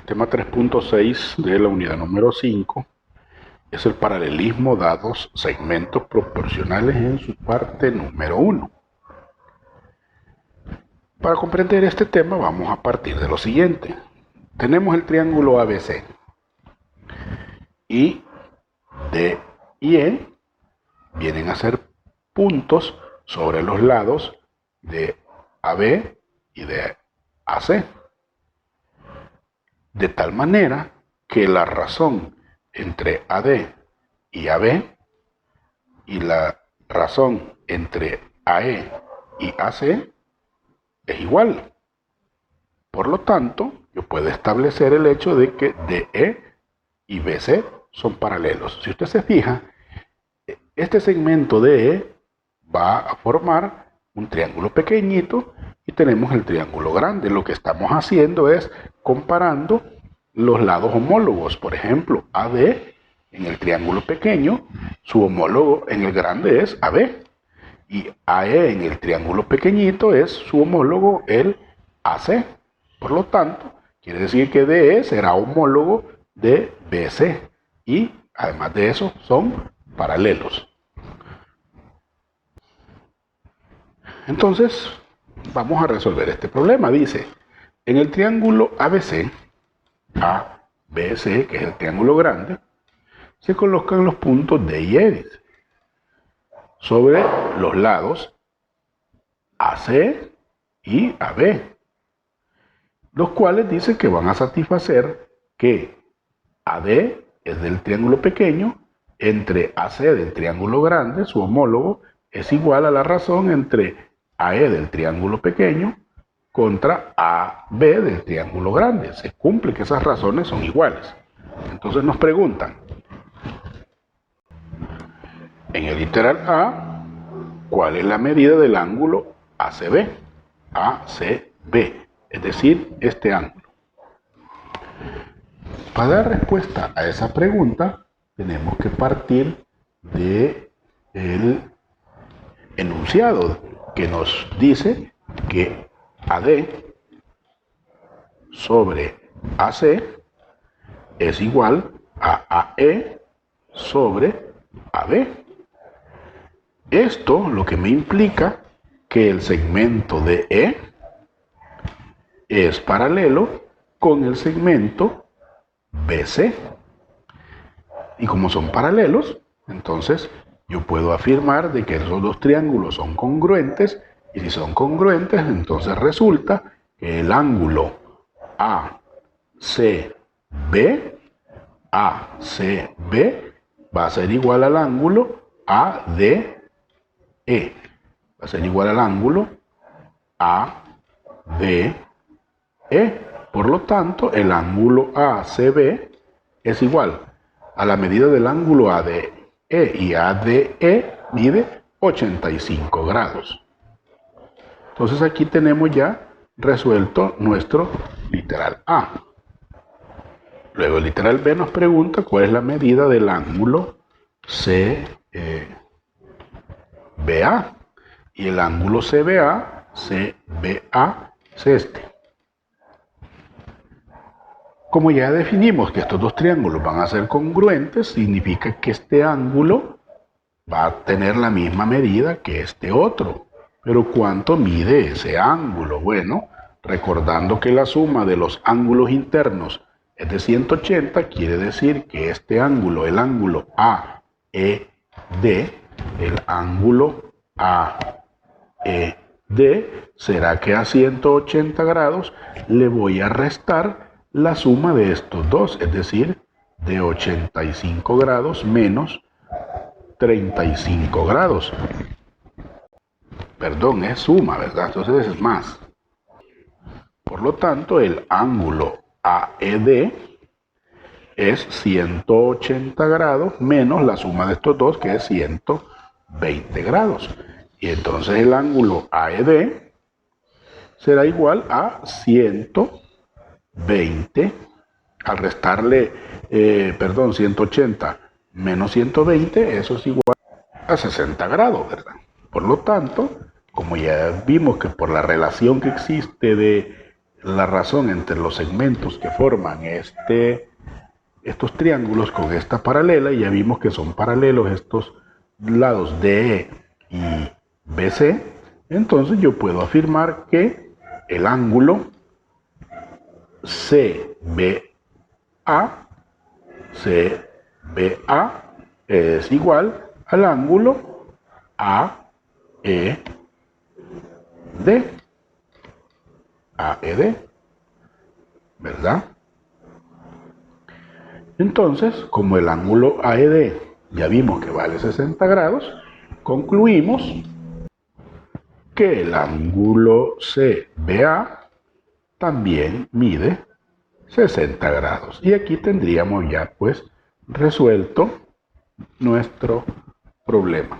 El tema 3.6 de la unidad número 5 es el paralelismo dados segmentos proporcionales en su parte número 1. Para comprender este tema vamos a partir de lo siguiente. Tenemos el triángulo ABC y D y E vienen a ser puntos sobre los lados de AB y de AC, de tal manera que la razón entre AD y AB y la razón entre AE y AC es igual. Por lo tanto, yo puedo establecer el hecho de que DE y BC son paralelos. Si usted se fija, este segmento DE va a formar un triángulo pequeñito y tenemos el triángulo grande. Lo que estamos haciendo es comparando los lados homólogos. Por ejemplo, AD en el triángulo pequeño, su homólogo en el grande es AB. Y AE en el triángulo pequeñito es su homólogo el AC. Por lo tanto, quiere decir que DE será homólogo de BC. Y además de eso, son paralelos. Entonces, vamos a resolver este problema. Dice, en el triángulo ABC, ABC, que es el triángulo grande, se colocan los puntos D y E sobre los lados AC y AB, los cuales dicen que van a satisfacer que AD es del triángulo pequeño, entre AC del triángulo grande, su homólogo, es igual a la razón entre AE del triángulo pequeño contra AB del triángulo grande. Se cumple que esas razones son iguales. Entonces nos preguntan, en el literal A, ¿cuál es la medida del ángulo ACB? ACB, es decir, este ángulo. Para dar respuesta a esa pregunta, tenemos que partir del enunciado que nos dice que AD sobre AC es igual a AE sobre AB. Esto lo que me implica que el segmento de E es paralelo con el segmento BC. Y como son paralelos, entonces yo puedo afirmar de que esos dos triángulos son congruentes, y si son congruentes, entonces resulta que el ángulo ACB va a ser igual al ángulo ADE. Va a ser igual al ángulo ADE. Por lo tanto, el ángulo ACB es igual a la medida del ángulo ADE, y ADE mide 85 grados. Entonces aquí tenemos ya resuelto nuestro literal A. Luego el literal B nos pregunta cuál es la medida del ángulo CBA. Y el ángulo CBA es este. Como ya definimos que estos dos triángulos van a ser congruentes, significa que este ángulo va a tener la misma medida que este otro. Pero ¿cuánto mide ese ángulo? Bueno, recordando que la suma de los ángulos internos es de 180, quiere decir que este ángulo, el ángulo AED, será que a 180 grados le voy a restar la suma de estos dos, es decir, de 85 grados menos 35 grados. Perdón, es suma, ¿verdad? Entonces es más. Por lo tanto, el ángulo AED es 180 grados menos la suma de estos dos, que es 120 grados. Y entonces el ángulo AED será igual a 120, al restarle, 180 menos 120, eso es igual a 60 grados, ¿verdad? Por lo tanto, como ya vimos que por la relación que existe de la razón entre los segmentos que forman estos triángulos con esta paralela, y ya vimos que son paralelos estos lados DE y BC, entonces yo puedo afirmar que el ángulo CBA es igual al ángulo AED. ¿Verdad? Entonces, como el ángulo AED ya vimos que vale 60 grados, concluimos que el ángulo CBA también mide 60 grados. Y aquí tendríamos ya pues resuelto nuestro problema.